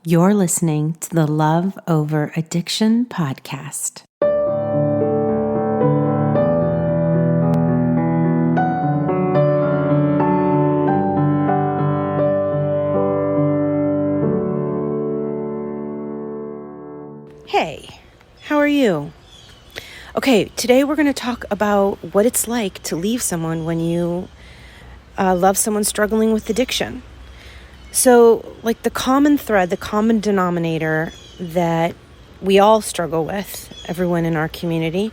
You're listening to the Love Over Addiction podcast. Hey, how are you? Okay, today we're going to talk about what it's like to leave someone when you love someone struggling with addiction. So, like the common thread, the common denominator that we all struggle with, everyone in our community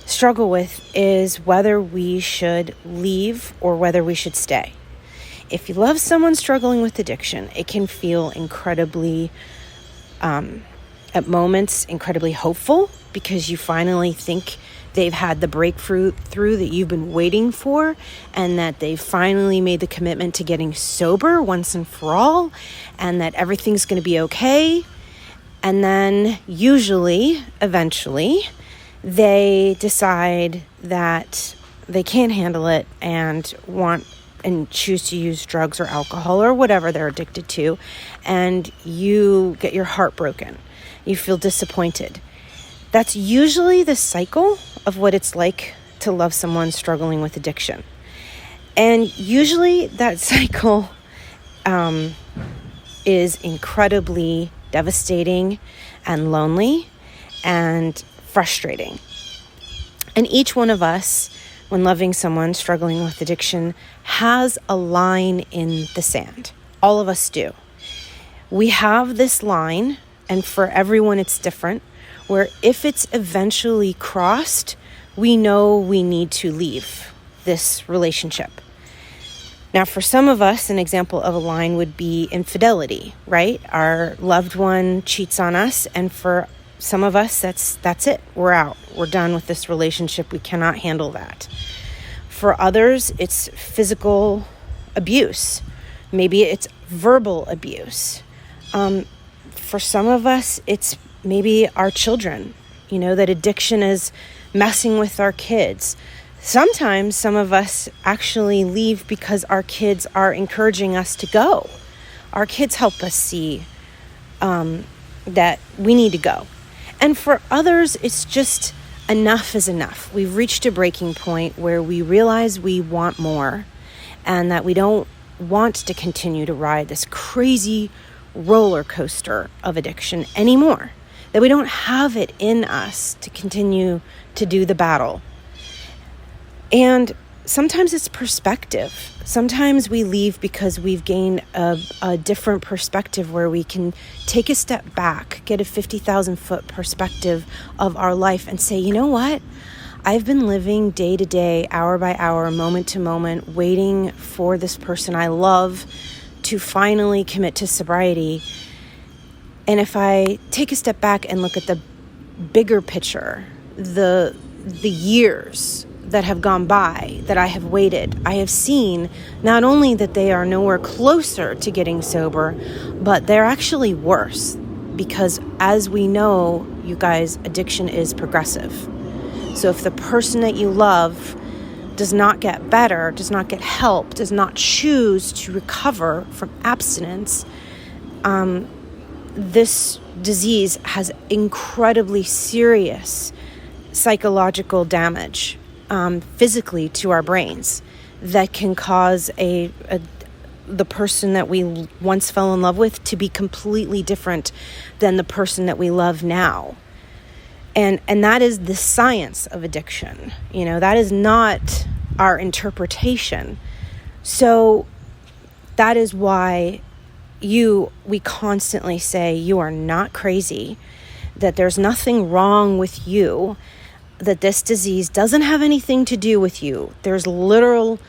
struggle with, is whether we should leave or whether we should stay. If you love someone struggling with addiction, it can feel incredibly, at moments, incredibly hopeful because you finally think they've had the breakthrough that you've been waiting for, and that they've finally made the commitment to getting sober once and for all, and that everything's going to be okay. And then usually, eventually, they decide that they can't handle it and choose to use drugs or alcohol or whatever they're addicted to, and you get your heart broken. You feel disappointed. That's usually the cycle of what it's like to love someone struggling with addiction. And usually that cycle is incredibly devastating and lonely and frustrating. And each one of us, when loving someone struggling with addiction, has a line in the sand. All of us do. We have this line, and for everyone it's different, where if it's eventually crossed, we know we need to leave this relationship. Now, for some of us, an example of a line would be infidelity, right? Our loved one cheats on us, and for some of us, that's it. We're out. We're done with this relationship. We cannot handle that. For others, it's physical abuse. Maybe it's verbal abuse. For some of us, it's maybe our children, that addiction is messing with our kids. Sometimes some of us actually leave because our kids are encouraging us to go. Our kids help us see that we need to go. And for others, it's just enough is enough. We've reached a breaking point where we realize we want more and that we don't want to continue to ride this crazy roller coaster of addiction anymore. That we don't have it in us to continue to do the battle. And sometimes it's perspective. Sometimes we leave because we've gained a different perspective where we can take a step back, get a 50,000 foot perspective of our life and say, you know what? I've been living day to day, hour by hour, moment to moment, waiting for this person I love to finally commit to sobriety. And if I take a step back and look at the bigger picture, the years that have gone by, that I have waited, I have seen not only that they are nowhere closer to getting sober, but they're actually worse. Because as we know, you guys, addiction is progressive. So if the person that you love does not get better, does not get help, does not choose to recover from abstinence, this disease has incredibly serious psychological damage physically to our brains that can cause the person that we once fell in love with to be completely different than the person that we love now. And that is the science of addiction. That is not our interpretation. So that is why we constantly say you are not crazy, that there's nothing wrong with you, that this disease doesn't have anything to do with you. There's literal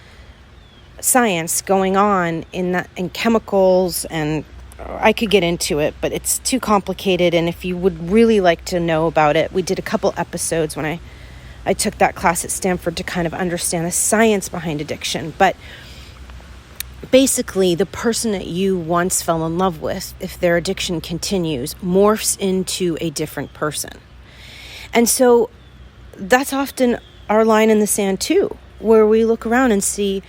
science going on in chemicals, and I could get into it, but it's too complicated. And if you would really like to know about it, we did a couple episodes when I took that class at Stanford to kind of understand the science behind addiction. But basically, the person that you once fell in love with, if their addiction continues, morphs into a different person. And so that's often our line in the sand too, where we look around and see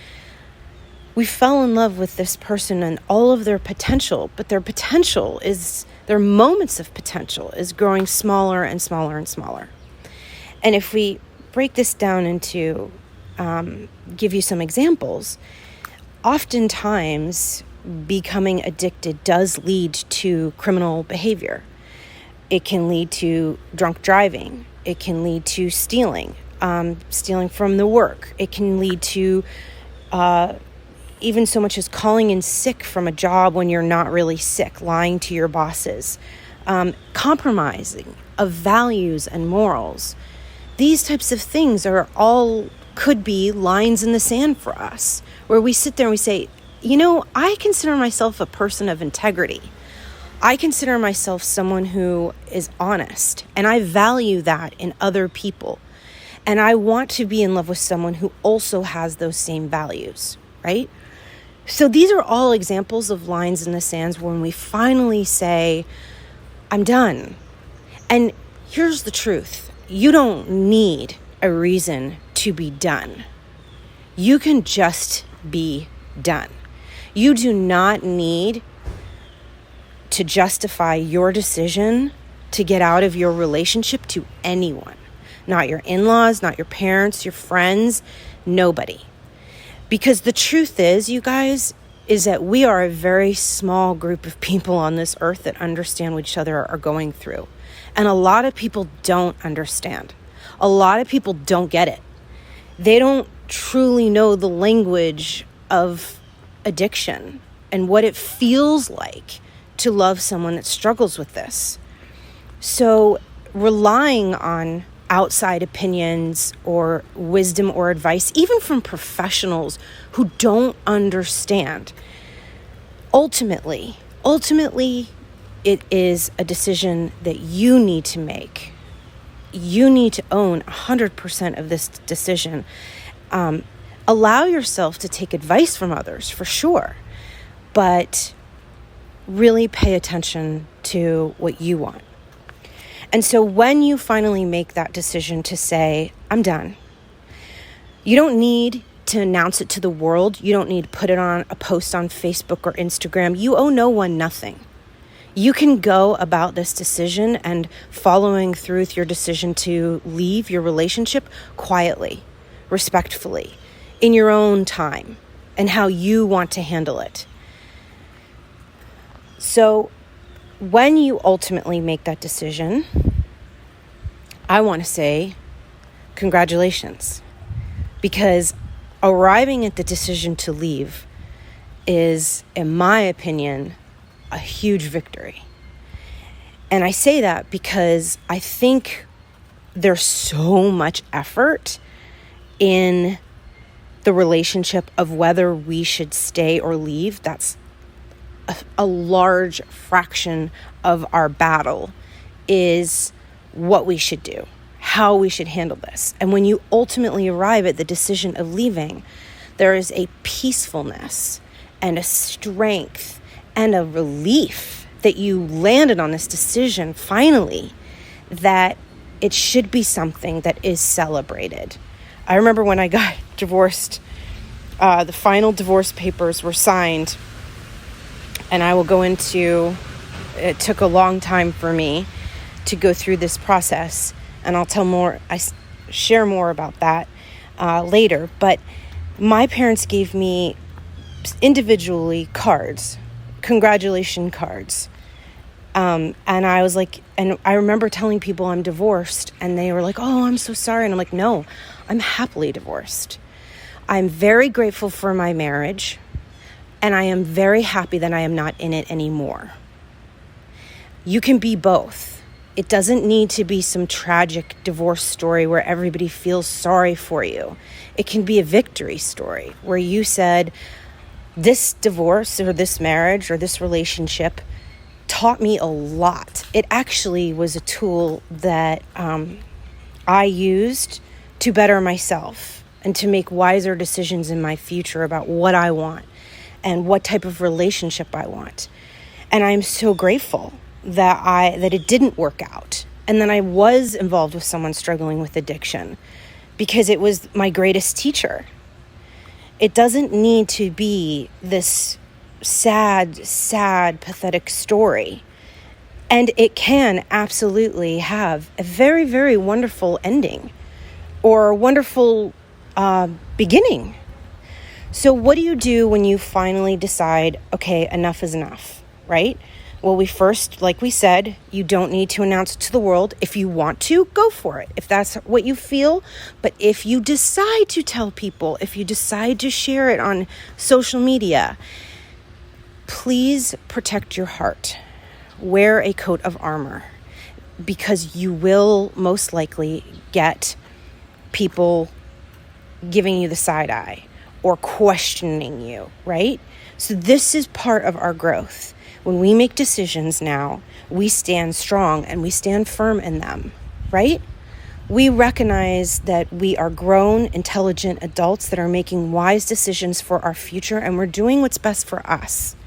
We fell in love with this person and all of their potential, but their moments of potential is growing smaller and smaller and smaller. And if we break this down into, give you some examples, oftentimes becoming addicted does lead to criminal behavior. It can lead to drunk driving. It can lead to stealing from the work. It can lead to even so much as calling in sick from a job when you're not really sick, lying to your bosses, compromising of values and morals. These types of things could be lines in the sand for us, where we sit there and we say, I consider myself a person of integrity. I consider myself someone who is honest, and I value that in other people. And I want to be in love with someone who also has those same values, right? So these are all examples of lines in the sands when we finally say, I'm done. And here's the truth. You don't need a reason to be done. You can just be done. You do not need to justify your decision to get out of your relationship to anyone. Not your in-laws, not your parents, your friends, nobody. Because the truth is, you guys, is that we are a very small group of people on this earth that understand what each other are going through. And a lot of people don't understand. A lot of people don't get it. They don't truly know the language of addiction and what it feels like to love someone that struggles with this. So relying on outside opinions or wisdom or advice, even from professionals who don't understand, ultimately, it is a decision that you need to make. You need to own 100% of this decision. Allow yourself to take advice from others, for sure, but really pay attention to what you want. And so when you finally make that decision to say, I'm done, you don't need to announce it to the world. You don't need to put it on a post on Facebook or Instagram. You owe no one nothing. You can go about this decision and following through with your decision to leave your relationship quietly, respectfully, in your own time, and how you want to handle it. So when you ultimately make that decision, I want to say congratulations, because arriving at the decision to leave is, in my opinion, a huge victory. And I say that because I think there's so much effort in the relationship of whether we should stay or leave. That's a large fraction of our battle, is what we should do, how we should handle this. And when you ultimately arrive at the decision of leaving, there is a peacefulness and a strength and a relief that you landed on this decision finally, that it should be something that is celebrated. I remember when I got divorced, the final divorce papers were signed, and I will go into, it took a long time for me to go through this process, and I share more about that later. But my parents gave me individually cards, congratulation cards. And I was like, and I remember telling people I'm divorced, and they were like, oh, I'm so sorry. And I'm like, no, I'm happily divorced. I'm very grateful for my marriage, and I am very happy that I am not in it anymore. You can be both. It doesn't need to be some tragic divorce story where everybody feels sorry for you. It can be a victory story where you said, this divorce or this marriage or this relationship taught me a lot. It actually was a tool that I used to better myself and to make wiser decisions in my future about what I want and what type of relationship I want. And I'm so grateful that it didn't work out, and then I was involved with someone struggling with addiction, because it was my greatest teacher. It doesn't need to be this sad, pathetic story. And it can absolutely have a very, very wonderful ending or a wonderful beginning. So what do you do when you finally decide, okay, enough is enough, right? Well, like we said, you don't need to announce it to the world. If you want to, go for it, if that's what you feel. But if you decide to tell people, if you decide to share it on social media, please protect your heart. Wear a coat of armor, because you will most likely get people giving you the side eye or questioning you, right? So this is part of our growth. When we make decisions now, we stand strong and we stand firm in them, right? We recognize that we are grown, intelligent adults that are making wise decisions for our future, and we're doing what's best for us.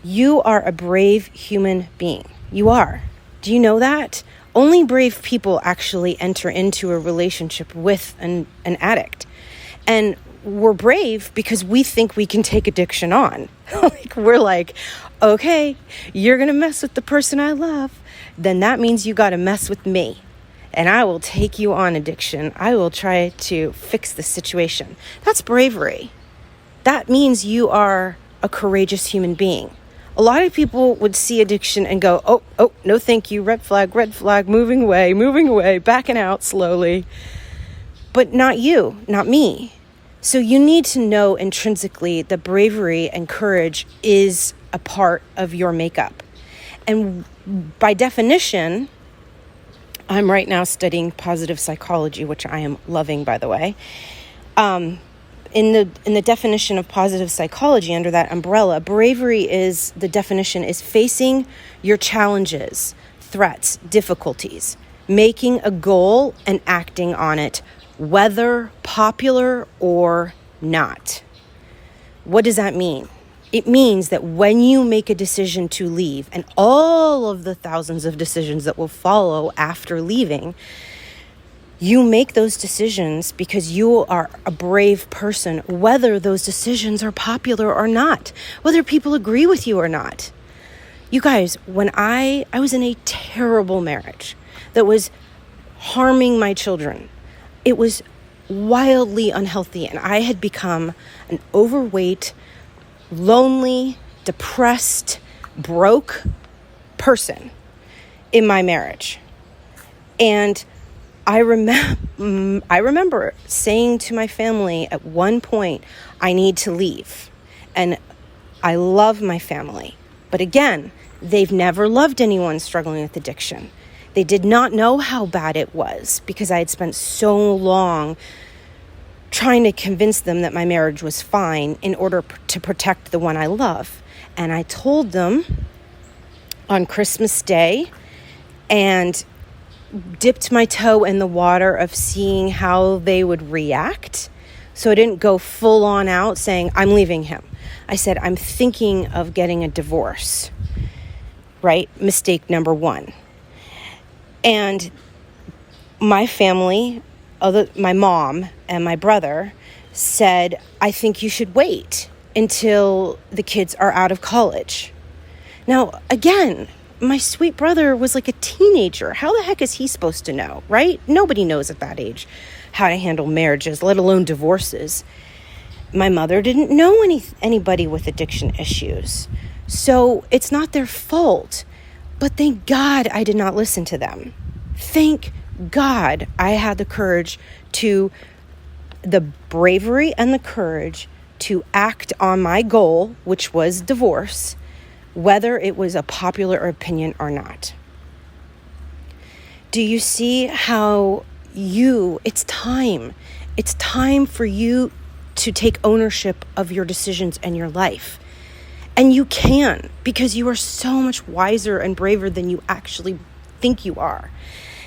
You are a brave human being. You are. Do you know that? Only brave people actually enter into a relationship with an addict. And we're brave because we think we can take addiction on. We're like, okay, you're going to mess with the person I love. Then that means you got to mess with me. And I will take you on addiction. I will try to fix the situation. That's bravery. That means you are a courageous human being. A lot of people would see addiction and go, oh, no thank you, red flag, moving away, backing out slowly. But not you, not me. So you need to know intrinsically that bravery and courage is a part of your makeup. And by definition, I'm right now studying positive psychology, which I am loving, by the way. In the definition of positive psychology, under that umbrella, bravery the definition is facing your challenges, threats, difficulties, making a goal and acting on it, whether popular or not. What does that mean? It means that when you make a decision to leave, and all of the thousands of decisions that will follow after leaving, you make those decisions because you are a brave person, whether those decisions are popular or not, whether people agree with you or not. You guys, when I was in a terrible marriage that was harming my children, it was wildly unhealthy, and I had become an overweight, lonely, depressed, broke person in my marriage. And I remember saying to my family at one point, I need to leave. And I love my family. But again, they've never loved anyone struggling with addiction. They did not know how bad it was because I had spent so long trying to convince them that my marriage was fine in order to protect the one I love. And I told them on Christmas Day and dipped my toe in the water of seeing how they would react. So I didn't go full on out saying, I'm leaving him. I said, I'm thinking of getting a divorce, right? Mistake number one. And my family, my mom and my brother said, I think you should wait until the kids are out of college. Now, again, my sweet brother was like a teenager. How the heck is he supposed to know, right? Nobody knows at that age how to handle marriages, let alone divorces. My mother didn't know anybody with addiction issues. So it's not their fault. But thank God I did not listen to them. Thank God I had the bravery and the courage to act on my goal, which was divorce, whether it was a popular opinion or not. Do you see how it's time for you to take ownership of your decisions and your life. And you can, because you are so much wiser and braver than you actually think you are.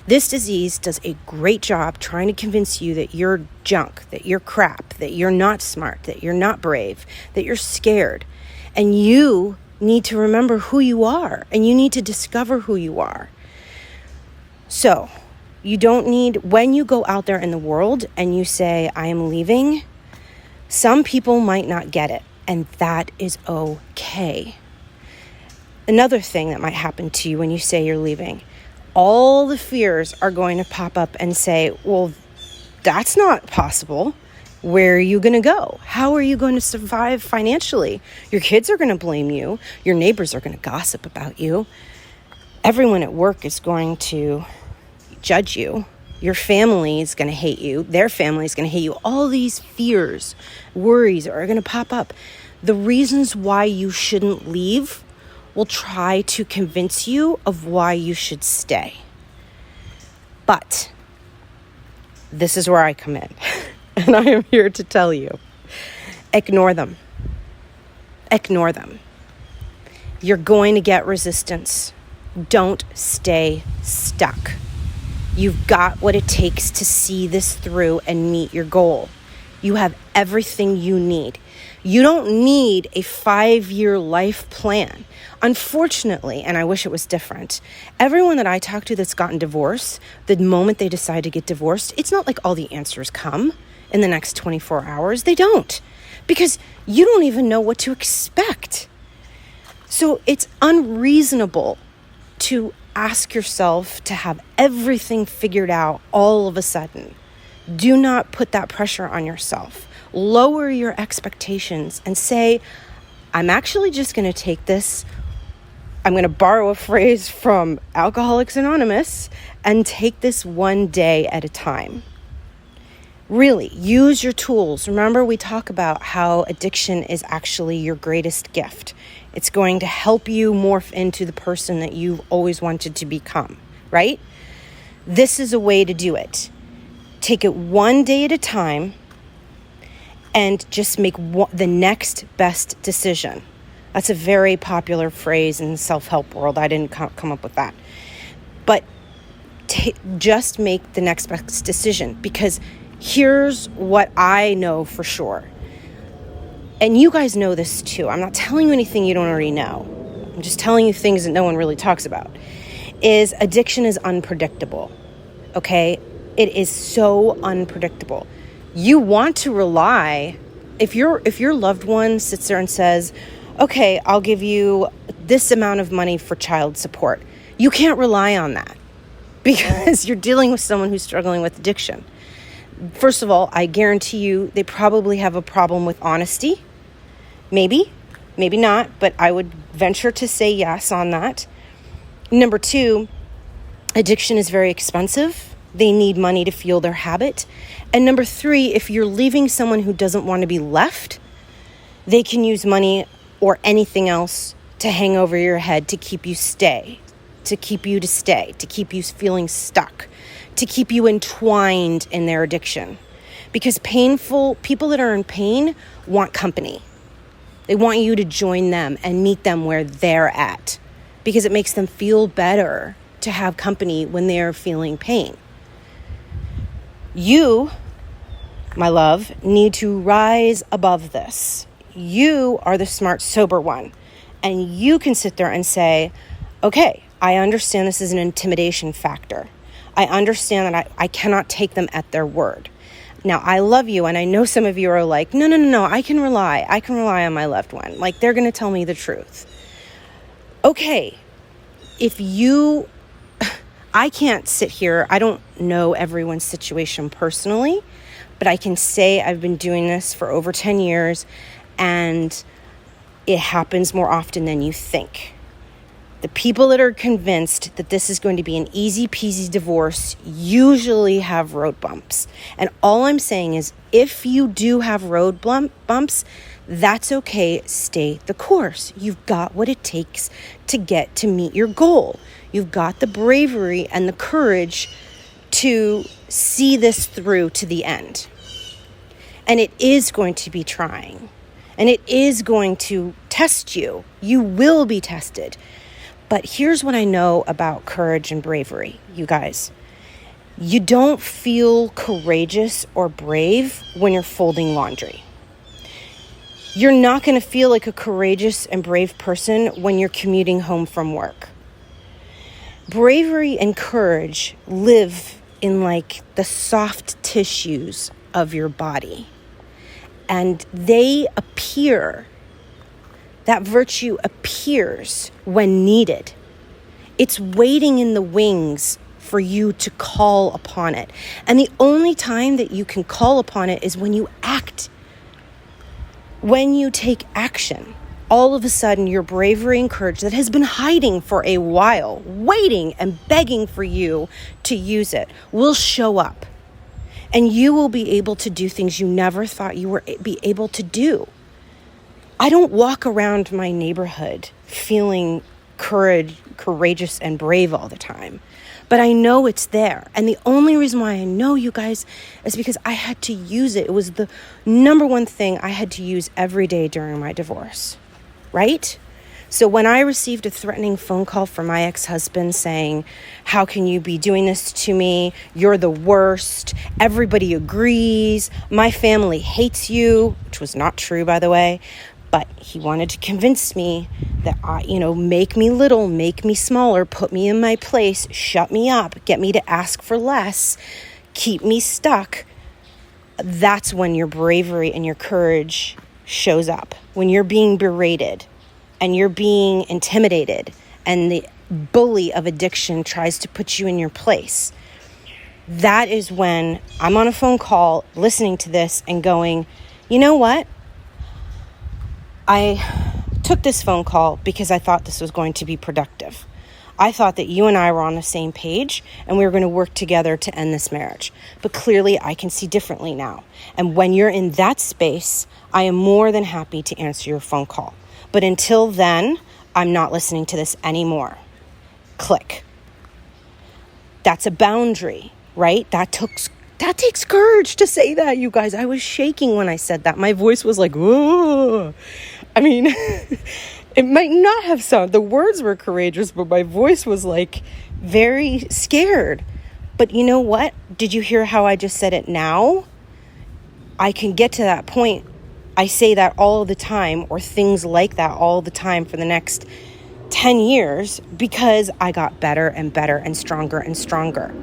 This disease does a great job trying to convince you that you're junk, that you're crap, that you're not smart, that you're not brave, that you're scared. And you need to remember who you are, and you need to discover who you are. So, you don't need, when you go out there in the world and you say, I am leaving, Some people might not get it, and that is okay. Another thing that might happen to you when you say you're leaving, all the fears are going to pop up and say, well, that's not possible. Where are you going to go? How are you going to survive financially? Your kids are going to blame you. Your neighbors are going to gossip about you. Everyone at work is going to judge you. Your family is going to hate you. Their family is going to hate you. All these fears, worries are going to pop up. The reasons why you shouldn't leave will try to convince you of why you should stay. But this is where I come in. And I am here to tell you, ignore them. Ignore them. You're going to get resistance. Don't stay stuck. You've got what it takes to see this through and meet your goal. You have everything you need. You don't need a 5-year life plan. Unfortunately, and I wish it was different, everyone that I talk to that's gotten divorced, the moment they decide to get divorced, it's not like all the answers come in the next 24 hours. They don't, because you don't even know what to expect. So it's unreasonable to ask yourself to have everything figured out all of a sudden. Do not put that pressure on yourself. Lower your expectations and say, I'm actually just going to take this. I'm going to borrow a phrase from Alcoholics Anonymous and take this one day at a time. Really, use your tools. Remember, we talk about how addiction is actually your greatest gift. It's going to help you morph into the person that you've always wanted to become, right? This is a way to do it. Take it one day at a time and just make the next best decision. That's a very popular phrase in the self-help world. I didn't come up with that. But just make the next best decision, because here's what I know for sure. And you guys know this too. I'm not telling you anything you don't already know. I'm just telling you things that no one really talks about. Is addiction is unpredictable. Okay? It is so unpredictable. You want to rely, if your loved one sits there and says, okay, I'll give you this amount of money for child support. You can't rely on that because you're dealing with someone who's struggling with addiction. First of all, I guarantee you they probably have a problem with honesty. Maybe not, but I would venture to say yes on that. Number 2, addiction is very expensive. They need money to fuel their habit. And number 3, if you're leaving someone who doesn't want to be left, they can use money or anything else to hang over your head to keep you to keep you feeling stuck, to keep you entwined in their addiction. Because people that are in pain want company. They want you to join them and meet them where they're at, because it makes them feel better to have company when they're feeling pain. You, my love, need to rise above this. You are the smart, sober one. And you can sit there and say, okay, I understand this is an intimidation factor. I understand that I cannot take them at their word. Now, I love you, and I know some of you are like, no, I can rely on my loved one. Like, they're going to tell me the truth. Okay, I can't sit here, I don't know everyone's situation personally, but I can say I've been doing this for over 10 years, and it happens more often than you think. The people that are convinced that this is going to be an easy peasy divorce usually have road bumps. And all I'm saying is, if you do have road bumps, that's okay. Stay the course. You've got what it takes to meet your goal. You've got the bravery and the courage to see this through to the end. And it is going to be trying. And it is going to test you. You will be tested. But here's what I know about courage and bravery, you guys. You don't feel courageous or brave when you're folding laundry. You're not going to feel like a courageous and brave person when you're commuting home from work. Bravery and courage live in like the soft tissues of your body. and they appear. That virtue appears when needed. It's waiting in the wings for you to call upon it. And the only time that you can call upon it is when you act. When you take action, all of a sudden your bravery and courage that has been hiding for a while, waiting and begging for you to use it, will show up. And you will be able to do things you never thought you would be able to do. I don't walk around my neighborhood feeling courageous and brave all the time. But I know it's there. And the only reason why I know, you guys, is because I had to use it. It was the number one thing I had to use every day during my divorce, right? So when I received a threatening phone call from my ex-husband saying, how can you be doing this to me? You're the worst. Everybody agrees. My family hates you, which was not true, by the way. But he wanted to convince me that, make me little, make me smaller, put me in my place, shut me up, get me to ask for less, keep me stuck. That's when your bravery and your courage shows up. When you're being berated and you're being intimidated and the bully of addiction tries to put you in your place. That is when I'm on a phone call listening to this and going, you know what? I took this phone call because I thought this was going to be productive. I thought that you and I were on the same page and we were going to work together to end this marriage. But clearly I can see differently now. And when you're in that space, I am more than happy to answer your phone call. But until then, I'm not listening to this anymore. Click. That's a boundary, right? That takes courage to say that, you guys. I was shaking when I said that. My voice was like, whoa. I mean, it might not have sounded, the words were courageous, but my voice was like very scared. But you know what? Did you hear how I just said it now? I can get to that point. I say that all the time, or things like that all the time for the next 10 years because I got better and better and stronger and stronger.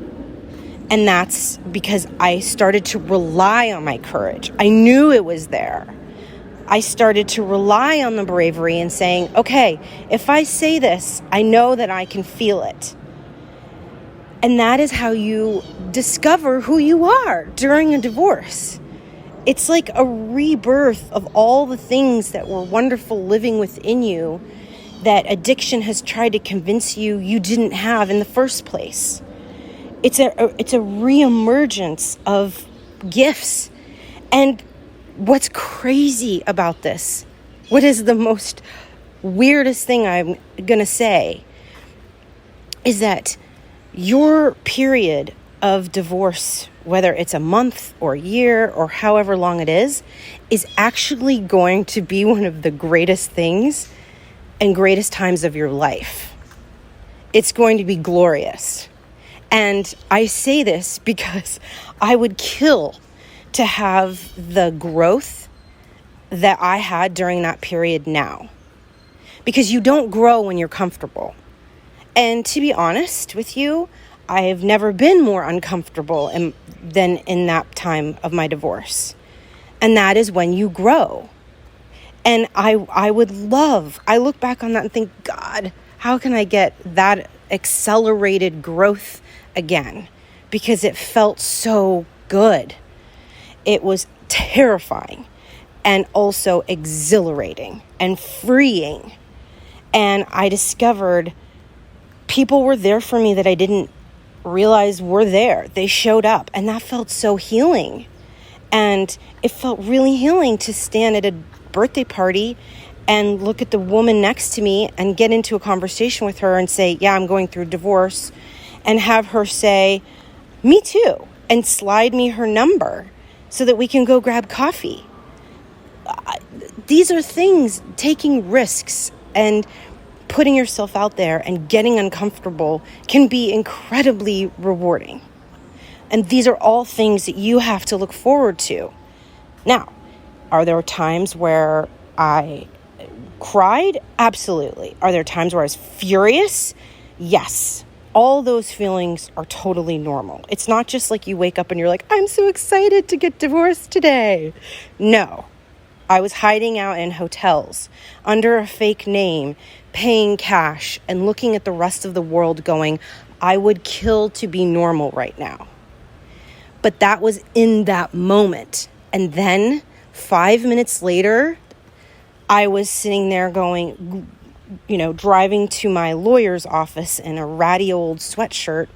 And that's because I started to rely on my courage. I knew it was there. I started to rely on the bravery and saying, okay, if I say this, I know that I can feel it. And that is how you discover who you are during a divorce. It's like a rebirth of all the things that were wonderful living within you that addiction has tried to convince you you didn't have in the first place. It's a reemergence of gifts. And what's crazy about this, what is the most weirdest thing I'm going to say, is that your period of divorce, whether it's a month or a year or however long it is actually going to be one of the greatest things and greatest times of your life. It's going to be glorious. And I say this because I would kill to have the growth that I had during that period now. Because you don't grow when you're comfortable. And to be honest with you, I've never been more uncomfortable than in that time of my divorce. And that is when you grow. And I look back on that and think, God, how can I get that accelerated growth again? Because it felt so good. It was terrifying and also exhilarating and freeing. And I discovered people were there for me that I didn't realize were there. They showed up, and that felt so healing. And it felt really healing to stand at a birthday party and look at the woman next to me and get into a conversation with her and say, yeah, I'm going through divorce, and have her say, me too, and slide me her number so that we can go grab coffee. These are things, taking risks and putting yourself out there and getting uncomfortable can be incredibly rewarding. And these are all things that you have to look forward to. Now, are there times where I cried? Absolutely. Are there times where I was furious? Yes. All those feelings are totally normal. It's not just like you wake up and you're like, I'm so excited to get divorced today. No, I was hiding out in hotels under a fake name, paying cash, and looking at the rest of the world going, I would kill to be normal right now. But that was in that moment. And then 5 minutes later, I was sitting there going, driving to my lawyer's office in a ratty old sweatshirt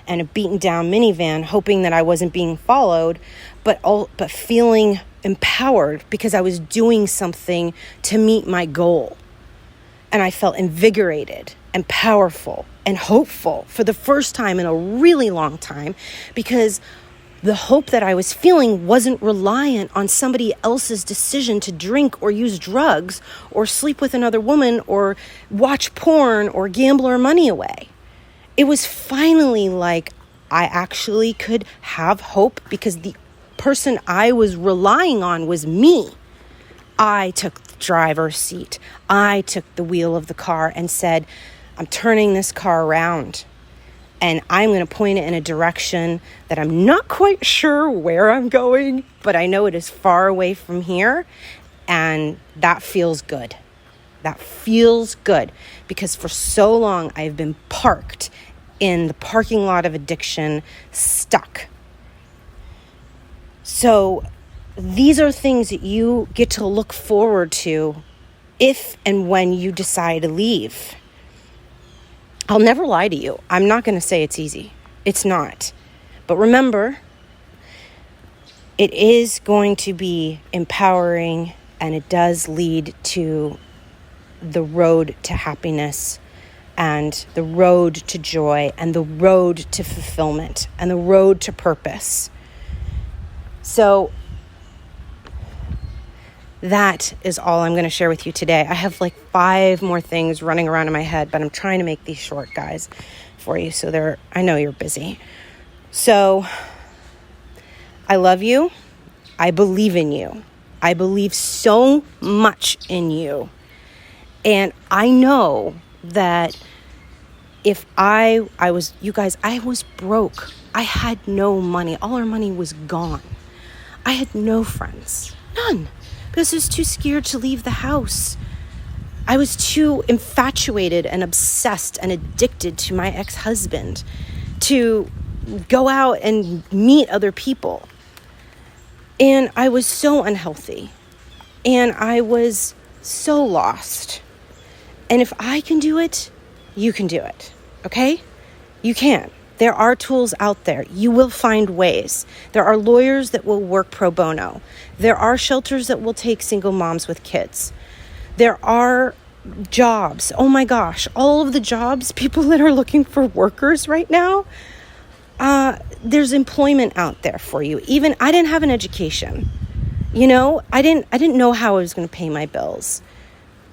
and a beaten down minivan, hoping that I wasn't being followed, but feeling empowered because I was doing something to meet my goal. And I felt invigorated and powerful and hopeful for the first time in a really long time, because the hope that I was feeling wasn't reliant on somebody else's decision to drink or use drugs or sleep with another woman or watch porn or gamble our money away. It was finally like I actually could have hope because the person I was relying on was me. I took the driver's seat. I took the wheel of the car and said, I'm turning this car around and I'm going to point it in a direction that I'm not quite sure where I'm going, but I know it is far away from here, and that feels good. That feels good because for so long I've been parked in the parking lot of addiction, stuck. So these are things that you get to look forward to if and when you decide to leave. I'll never lie to you. I'm not going to say it's easy. It's not. But remember, it is going to be empowering, and it does lead to the road to happiness and the road to joy and the road to fulfillment and the road to purpose. So that is all I'm going to share with you today. I have like 5 more things running around in my head, but I'm trying to make these short, guys, for you. So I know you're busy. So I love you. I believe in you. I believe so much in you. And I know that if I was, you guys, I was broke. I had no money. All our money was gone. I had no friends. None. Because I was too scared to leave the house. I was too infatuated and obsessed and addicted to my ex-husband to go out and meet other people. And I was so unhealthy. And I was so lost. And if I can do it, you can do it. Okay? You can. There are tools out there. You will find ways. There are lawyers that will work pro bono. There are shelters that will take single moms with kids. There are jobs. Oh my gosh, all of the jobs, people that are looking for workers right now, there's employment out there for you. Even I didn't have an education. I didn't know how I was going to pay my bills,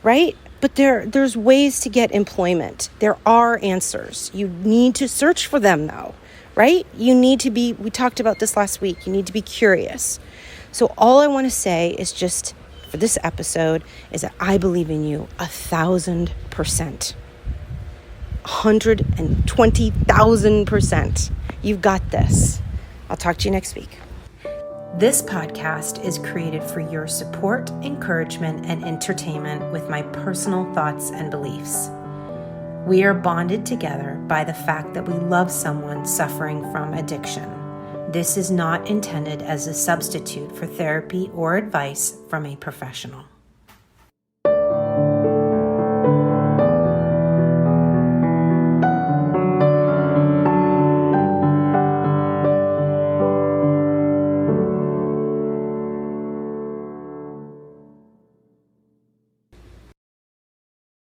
right? But there's ways to get employment. There are answers. You need to search for them though, right? You need to be, we talked about this last week, you need to be curious. So all I want to say is just for this episode is that I believe in you 1,000%. 120,000%. You've got this. I'll talk to you next week. This podcast is created for your support, encouragement, and entertainment with my personal thoughts and beliefs. We are bonded together by the fact that we love someone suffering from addiction. This is not intended as a substitute for therapy or advice from a professional.